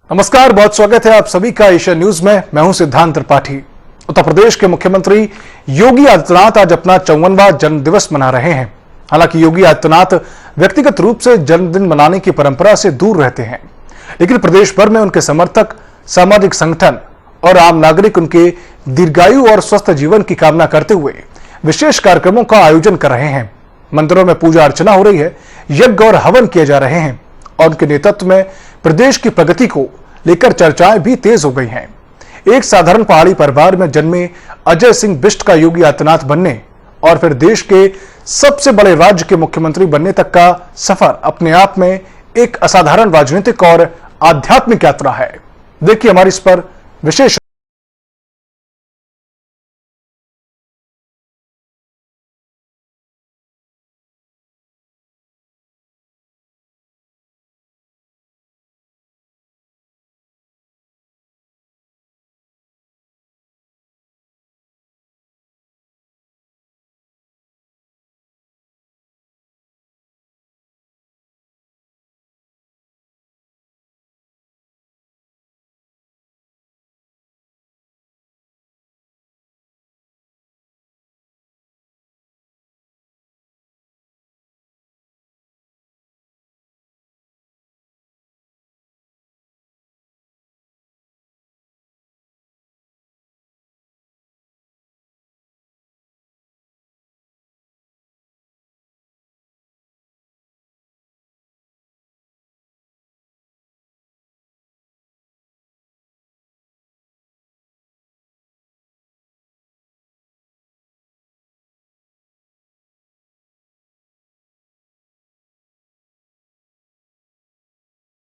नमस्कार, बहुत स्वागत है आप सभी का एशिया न्यूज में। मैं हूं सिद्धांत त्रिपाठी। उत्तर प्रदेश के मुख्यमंत्री योगी आदित्यनाथ आज अपना 54वां जन्मदिवस मना रहे हैं। हालांकि योगी आदित्यनाथ व्यक्तिगत रूप से जन्मदिन मनाने की परंपरा से दूर रहते हैं, लेकिन प्रदेश भर में उनके समर्थक, सामाजिक संगठन और आम नागरिक उनके दीर्घायु और स्वस्थ जीवन की कामना करते हुए विशेष कार्यक्रमों का आयोजन कर रहे हैं। मंदिरों में पूजा अर्चना हो रही है, यज्ञ और हवन किए जा रहे हैं और उनके नेतृत्व में प्रदेश की प्रगति को लेकर चर्चाएं भी तेज हो गई हैं। एक साधारण पहाड़ी परिवार में जन्मे अजय सिंह बिष्ट का योगी आदित्यनाथ बनने और फिर देश के सबसे बड़े राज्य के मुख्यमंत्री बनने तक का सफर अपने आप में एक असाधारण राजनीतिक और आध्यात्मिक यात्रा है। देखिए हमारी इस पर विशेष।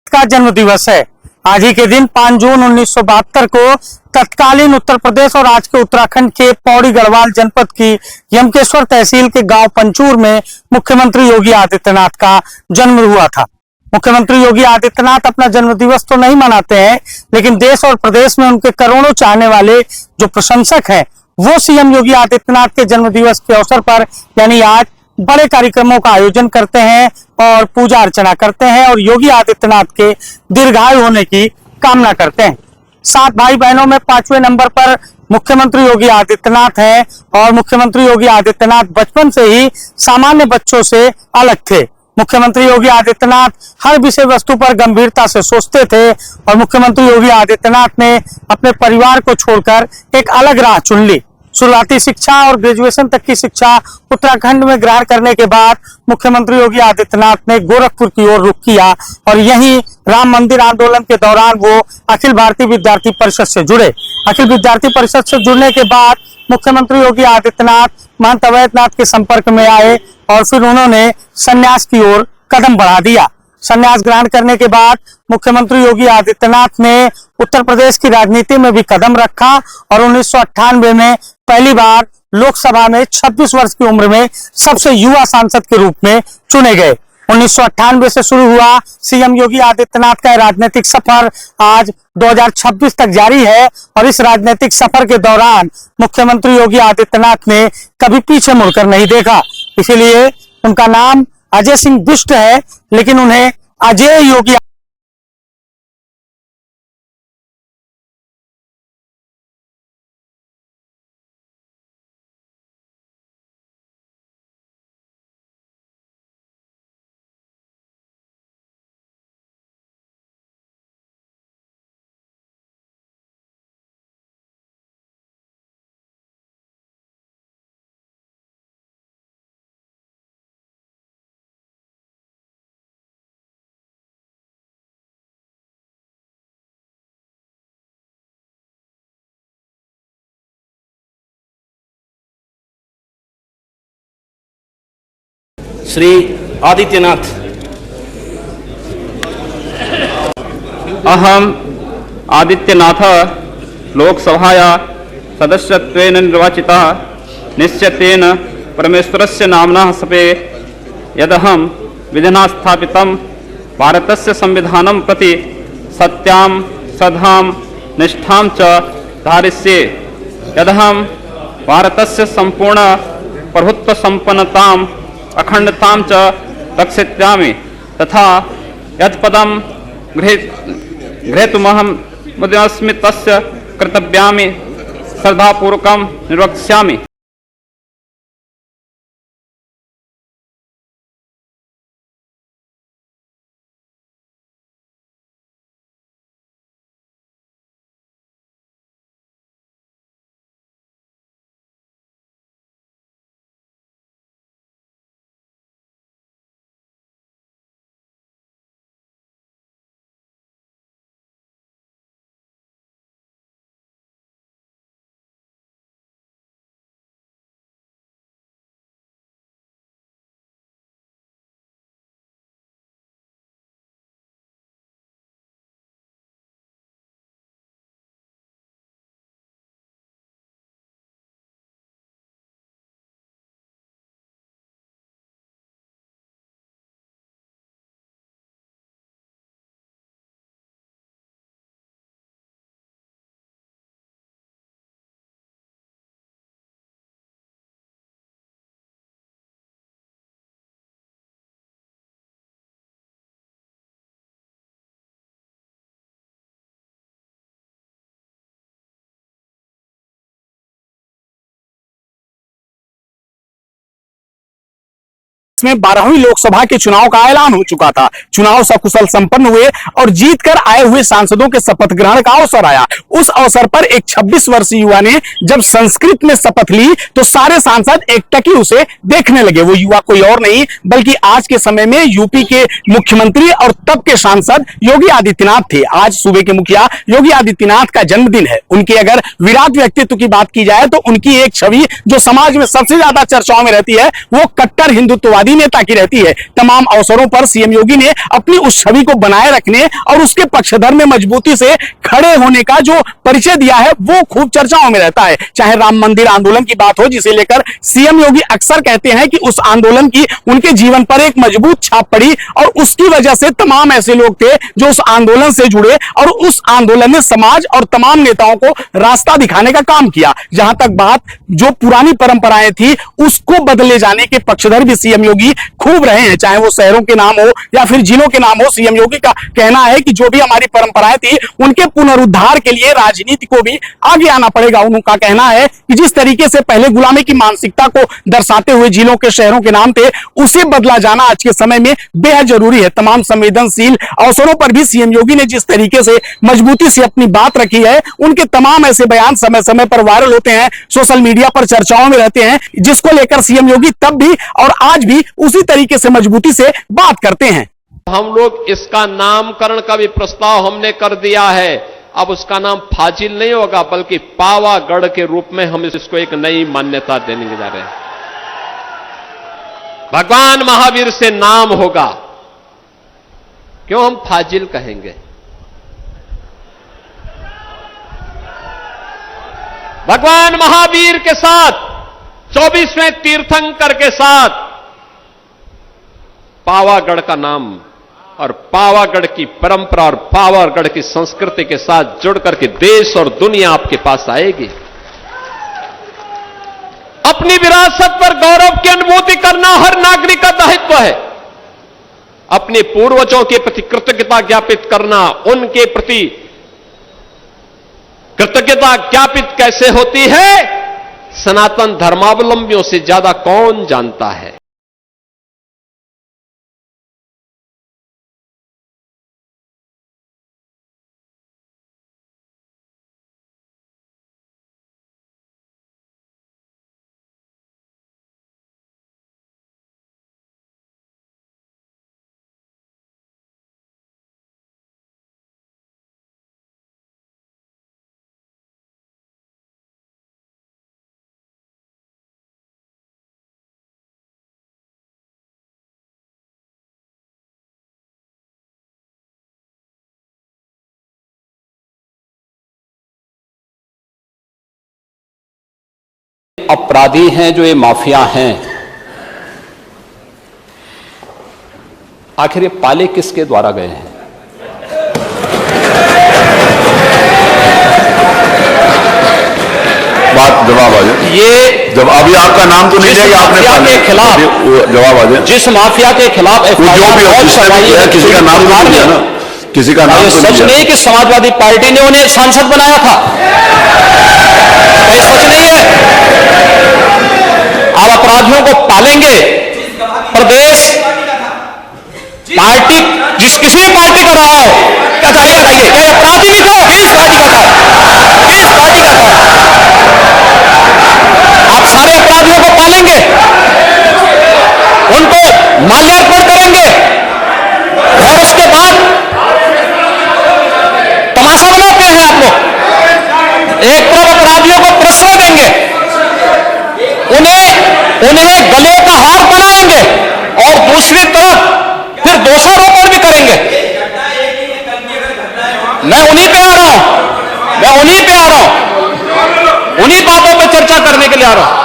का जन्म दिवस है। आज ही के दिन 5 जून 1972 को तत्कालीन उत्तर प्रदेश और आज के उत्तराखंड के पौड़ी गढ़वाल जनपद की यमकेश्वर तहसील के गांव पंचूर में मुख्यमंत्री योगी आदित्यनाथ का जन्म हुआ था। मुख्यमंत्री योगी आदित्यनाथ अपना जन्म दिवस तो नहीं मनाते हैं, लेकिन देश और प्रदेश में उनके करोड़ों चाहने वाले जो प्रशंसक हैं, वो सीएम योगी आदित्यनाथ के जन्म दिवस के अवसर पर यानी आज बड़े कार्यक्रमों का आयोजन करते हैं और पूजा अर्चना करते हैं और योगी आदित्यनाथ के दीर्घायु होने की कामना करते हैं। 7 भाई बहनों में 5वें नंबर पर मुख्यमंत्री योगी आदित्यनाथ हैं और मुख्यमंत्री योगी आदित्यनाथ बचपन से ही सामान्य बच्चों से अलग थे। मुख्यमंत्री योगी आदित्यनाथ हर विषय वस्तु पर गंभीरता से सोचते थे और मुख्यमंत्री योगी आदित्यनाथ ने अपने परिवार को छोड़कर एक अलग राह चुन ली। शुरुआती शिक्षा और ग्रेजुएशन तक की शिक्षा उत्तराखंड में ग्रहण करने के बाद मुख्यमंत्री योगी आदित्यनाथ ने गोरखपुर की ओर रुख किया और यहीं राम मंदिर आंदोलन के दौरान वो अखिल भारतीय विद्यार्थी परिषद से जुड़े। अखिल विद्यार्थी परिषद से जुड़ने के बाद मुख्यमंत्री योगी आदित्यनाथ महंत अवैधनाथ के संपर्क में आए और फिर उन्होंने संन्यास की ओर कदम बढ़ा दिया। संन्यास ग्रहण करने के बाद मुख्यमंत्री योगी आदित्यनाथ ने उत्तर प्रदेश की राजनीति में भी कदम रखा और 1998 में पहली बार लोकसभा में 26 वर्ष की उम्र में सबसे युवा सांसद के रूप में चुने गए। 1998 से शुरू हुआ सीएम योगी आदित्यनाथ का राजनीतिक सफर आज 2026 तक जारी है और इस राजनीतिक सफर के दौरान मुख्यमंत्री योगी आदित्यनाथ ने कभी पीछे मुड़कर नहीं देखा। इसीलिए उनका नाम अजय सिंह बिष्ट है, लेकिन उन्हें अजय योगी श्री आदित्यनाथ। अहम आदित्यनाथ लोकसभाया सदस्यत्वेन निर्वाचितः निश्चयेन परमेश्वरस्य नाम्नः सपे यदहं विधिना स्थापितं भारतस्य संविधानं प्रति सत्यां श्रद्धां निष्ठां च धारयिष्ये। यदहं भारतस्य संपूर्ण प्रभुत्व संपन्नतां अखंडतां च रक्षिष्यामि तथा यत्पदं गृहीतुमहं मुद्यमस्मि तस्य कर्तव्यानि श्रद्धापूर्वकं निर्वक्ष्यामि। इसमें 12वीं लोकसभा के चुनाव का ऐलान हो चुका था। चुनाव सकुशल संपन्न हुए और जीतकर आए हुए सांसदों के शपथ ग्रहण का अवसर आया। उस अवसर पर एक 26 वर्षीय युवा ने जब संस्कृत में शपथ ली तो सारे सांसद एकटकी उसे देखने लगे। वो युवा कोई और नहीं बल्कि आज के समय में यूपी के मुख्यमंत्री और तब के सांसद योगी आदित्यनाथ थे। आज सूबे के मुखिया योगी आदित्यनाथ का जन्मदिन है। उनके अगर विराट व्यक्तित्व की बात की जाए तो उनकी एक छवि जो समाज में सबसे ज्यादा चर्चाओं में रहती है वो कट्टर हिंदुत्ववादी नेता की रहती है। तमाम अवसरों पर सीएम योगी ने अपनी उस छवि को बनाए रखने और उसके पक्षधर में मजबूती से खड़े होने का जो परिचय दिया है वो खूब चर्चाओं में रहता है। चाहे राम मंदिर आंदोलन की बात हो जिसे लेकर सीएम योगी अक्सर कहते हैं कि उस आंदोलन की उनके जीवन पर एक मजबूत छाप पड़ी और उसकी वजह से तमाम ऐसे लोग थे जो उस आंदोलन से जुड़े और उस आंदोलन ने समाज और तमाम नेताओं को रास्ता दिखाने का काम किया। जहां तक बात जो पुरानी परंपराएं थी उसको बदले जाने के पक्षधर भी सीएम योगी खूब रहे हैं। चाहे वो शहरों के नाम हो या फिर जिलों के नाम हो, सीएम योगी का कहना है कि जो भी हमारी परंपराएं थी उनके पुनरुद्धार के लिए राजनीति को भी आगे आना पड़ेगा। उनका कहना है कि जिस तरीके से पहले गुलामी की मानसिकता को दर्शाते हुए जिलों के शहरों के नाम थे उसे बदला जाना आज के समय में बेहद जरूरी है। तमाम संवेदनशील अवसरों पर भी सीएम योगी ने जिस तरीके से मजबूती से अपनी बात रखी है उनके तमाम ऐसे बयान समय समय पर वायरल होते हैं, सोशल मीडिया पर चर्चाओं में रहते हैं, जिसको लेकर सीएम योगी तब भी और आज भी उसी तरीके से मजबूती से बात करते हैं। हम लोग इसका नामकरण का भी प्रस्ताव हमने कर दिया है। अब उसका नाम फाजिल नहीं होगा बल्कि पावागढ़ के रूप में हम इसको एक नई मान्यता देने जा रहे हैं। भगवान महावीर से नाम होगा, क्यों हम फाजिल कहेंगे? भगवान महावीर के साथ 24वें तीर्थंकर के साथ पावागढ़ का नाम और पावागढ़ की परंपरा और पावागढ़ की संस्कृति के साथ जुड़ करके देश और दुनिया आपके पास आएगी। अपनी विरासत पर गौरव की अनुभूति करना हर नागरिक का दायित्व है। अपने पूर्वजों के प्रति कृतज्ञता ज्ञापित करना, उनके प्रति कृतज्ञता ज्ञापित कैसे होती है, सनातन धर्मावलंबियों से ज्यादा कौन जानता है। अपराधी हैं जो ये माफिया हैं, आखिर ये पाले किसके द्वारा गए हैं? बात जवाब आ जाए। ये जब अभी आपका नाम तो नहीं लेगा, आपने के खिलाफ जवाब आ जाए। जिस माफिया के खिलाफ जो भी हो, किसी का नाम तो नहीं लिया ना, किसी का नाम ये तो सच नहीं नहीं है। कि समाजवादी पार्टी ने उन्हें सांसद बनाया था, ये सच नहीं है। आप अपराधियों को पालेंगे, प्रदेश पार्टी किसी भी पार्टी का रहा हो, क्या बताइए, क्या अपराधी भी था, किस पार्टी का था, किस पार्टी का था? आप सारे अपराधियों को पालेंगे, उनको माल्यार्पण करेंगे और उसके बाद तमाशा बनाते हैं आप लोग। एक तरफ अपराधियों को प्रश्रय देंगे, उन्हें गले का हार बनाएंगे और दूसरी तरफ फिर दोषारोपण भी करेंगे। मैं उन्हीं पे आ रहा हूं, उन्हीं बातों पे चर्चा करने के लिए आ रहा हूं।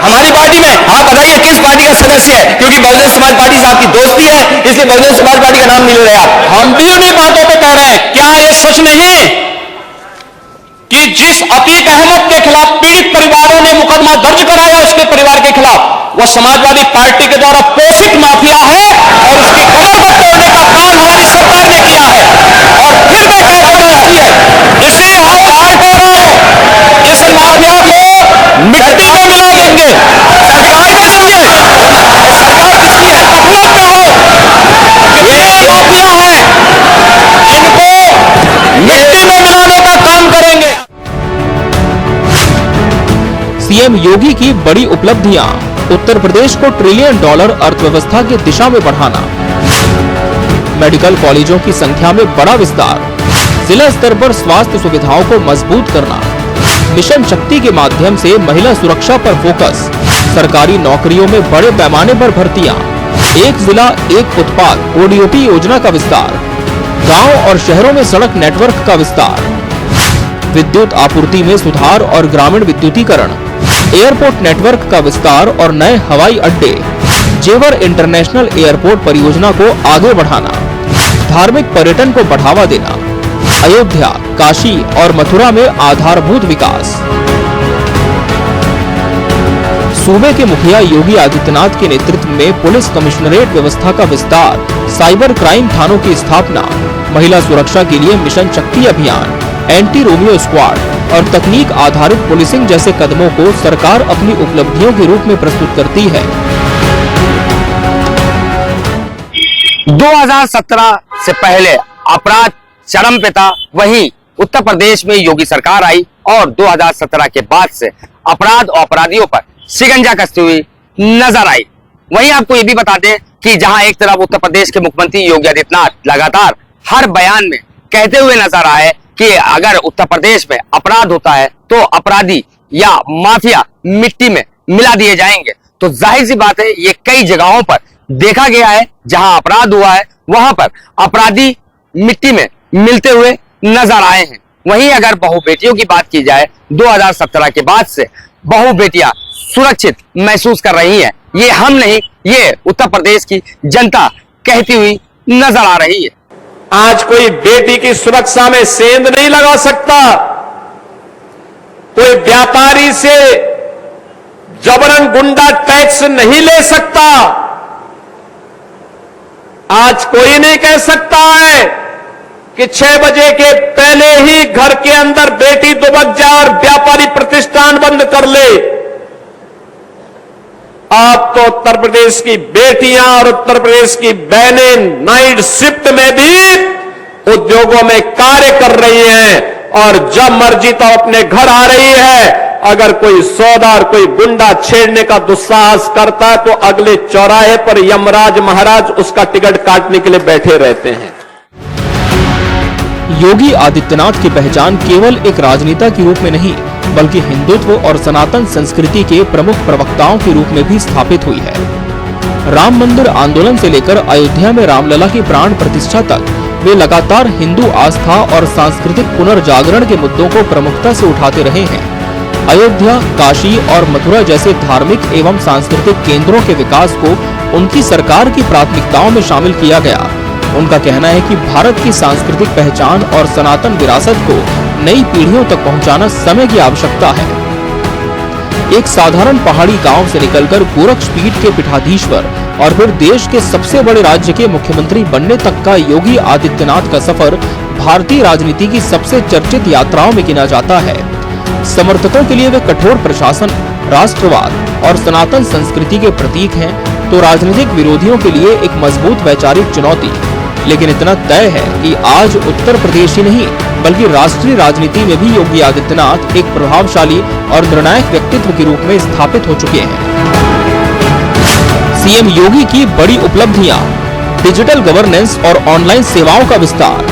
हमारी पार्टी में आप बताइए किस पार्टी का सदस्य है, क्योंकि बहुजन समाज पार्टी से आपकी दोस्ती है इसलिए बहुजन समाज पार्टी का नाम नहीं ले रहे आप। हम भी उन्हीं बातों पे कह रहे हैं। क्या ये सच नहीं कि जिस अतीक अहमद के खिलाफ पीड़ित परिवारों ने मुकदमा दर्ज कराया उसके परिवार के खिलाफ, वह समाजवादी पार्टी के द्वारा पोषित माफिया है और उसकी कमर को तोड़ने का काम हमारी सरकार ने किया है। और फिर मैं कह रहा हूं इसलिए हम बाहर कह रहा हूं, इस माफिया को मिट्टी में मिला देंगे। सरकार किसकी है? सरकार किसकी है? अखिलत में हो, ये माफिया है, इनको मिट्टी में मिलाने का काम करेंगे। सीएम योगी की बड़ी उपलब्धियां, उत्तर प्रदेश को $1 ट्रिलियन अर्थव्यवस्था की दिशा में बढ़ाना, मेडिकल कॉलेजों की संख्या में बड़ा विस्तार, जिला स्तर पर स्वास्थ्य सुविधाओं को मजबूत करना, मिशन शक्ति के माध्यम से महिला सुरक्षा पर फोकस, सरकारी नौकरियों में बड़े पैमाने पर भर्तियां, एक जिला एक उत्पाद ओडीओपी योजना का विस्तार, गांव और शहरों में सड़क नेटवर्क का विस्तार, विद्युत आपूर्ति में सुधार और ग्रामीण विद्युतीकरण, एयरपोर्ट नेटवर्क का विस्तार और नए हवाई अड्डे, जेवर इंटरनेशनल एयरपोर्ट परियोजना को आगे बढ़ाना, धार्मिक पर्यटन को बढ़ावा देना, अयोध्या, काशी और मथुरा में आधारभूत विकास। सूबे के मुखिया योगी आदित्यनाथ के नेतृत्व में पुलिस कमिश्नरेट व्यवस्था का विस्तार, साइबर क्राइम थानों की स्थापना, महिला सुरक्षा के लिए मिशन शक्ति अभियान, एंटी रोमियो स्क्वाड और तकनीक आधारित पुलिसिंग जैसे कदमों को सरकार अपनी उपलब्धियों के रूप में प्रस्तुत करती है। 2017 से पहले अपराध चरम पे था, वहीं उत्तर प्रदेश में योगी सरकार आई और 2017 के बाद से अपराध और अपराधियों पर शिकंजा कसती हुई नजर आई। वहीं आपको ये भी बता दें कि जहां एक तरफ उत्तर प्रदेश के मुख्यमंत्री योगी आदित्यनाथ लगातार हर बयान में कहते हुए नजर आए कि अगर उत्तर प्रदेश में अपराध होता है तो अपराधी या माफिया मिट्टी में मिला दिए जाएंगे, तो जाहिर सी बात है ये कई जगहों पर देखा गया है जहां अपराध हुआ है वहां पर अपराधी मिट्टी में मिलते हुए नजर आए हैं। वहीं अगर बहू बेटियों की बात की जाए, 2017 के बाद से बहू बेटियां सुरक्षित महसूस कर रही हैं। ये हम नहीं, ये उत्तर प्रदेश की जनता कहती हुई नजर आ रही है। आज कोई बेटी की सुरक्षा में सेंध नहीं लगा सकता, कोई व्यापारी से जबरन गुंडा टैक्स नहीं ले सकता। आज कोई नहीं कह सकता है कि 6 बजे के पहले ही घर के अंदर बेटी दुबक जाए और व्यापारी प्रतिष्ठान बंद कर ले। अब तो उत्तर प्रदेश की बेटियां और उत्तर प्रदेश की बहनें नाइट शिफ्ट में भी उद्योगों में कार्य कर रही हैं और जब मर्जी तो अपने घर आ रही है। अगर कोई सौदा और कोई गुंडा छेड़ने का दुस्साहस करता है तो अगले चौराहे पर यमराज महाराज उसका टिकट काटने के लिए बैठे रहते हैं। योगी आदित्यनाथ की पहचान केवल एक राजनेता के रूप में नहीं बल्कि हिंदुत्व और सनातन संस्कृति के प्रमुख प्रवक्ताओं के रूप में भी स्थापित हुई है। राम मंदिर आंदोलन से लेकर अयोध्या में रामलला की प्राण प्रतिष्ठा तक वे लगातार हिंदू आस्था और सांस्कृतिक पुनर्जागरण के मुद्दों को प्रमुखता से उठाते रहे हैं। अयोध्या, काशी और मथुरा जैसे धार्मिक एवं सांस्कृतिक केंद्रों के विकास को उनकी सरकार की प्राथमिकताओं में शामिल किया गया। उनका कहना है कि भारत की सांस्कृतिक पहचान और सनातन विरासत को नई पीढ़ियों तक पहुंचाना समय की आवश्यकता है। एक साधारण पहाड़ी गांव से निकलकर गोरक्षपीठ के पीठाधीश्वर और फिर देश के सबसे बड़े राज्य के मुख्यमंत्री बनने तक का योगी आदित्यनाथ का सफर भारतीय राजनीति की सबसे चर्चित यात्राओं में गिना जाता है। समर्थकों के लिए वे कठोर प्रशासन, राष्ट्रवाद और सनातन संस्कृति के प्रतीक हैं, तो राजनीतिक विरोधियों के लिए एक मजबूत वैचारिक चुनौती। लेकिन इतना तय है कि आज उत्तर प्रदेश ही नहीं बल्कि राष्ट्रीय राजनीति में भी योगी आदित्यनाथ एक प्रभावशाली और निर्णायक व्यक्तित्व के रूप में स्थापित हो चुके हैं। सीएम योगी की बड़ी उपलब्धियां, डिजिटल गवर्नेंस और ऑनलाइन सेवाओं का विस्तार,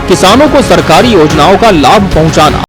किसानों को सरकारी योजनाओं का लाभ पहुंचाना,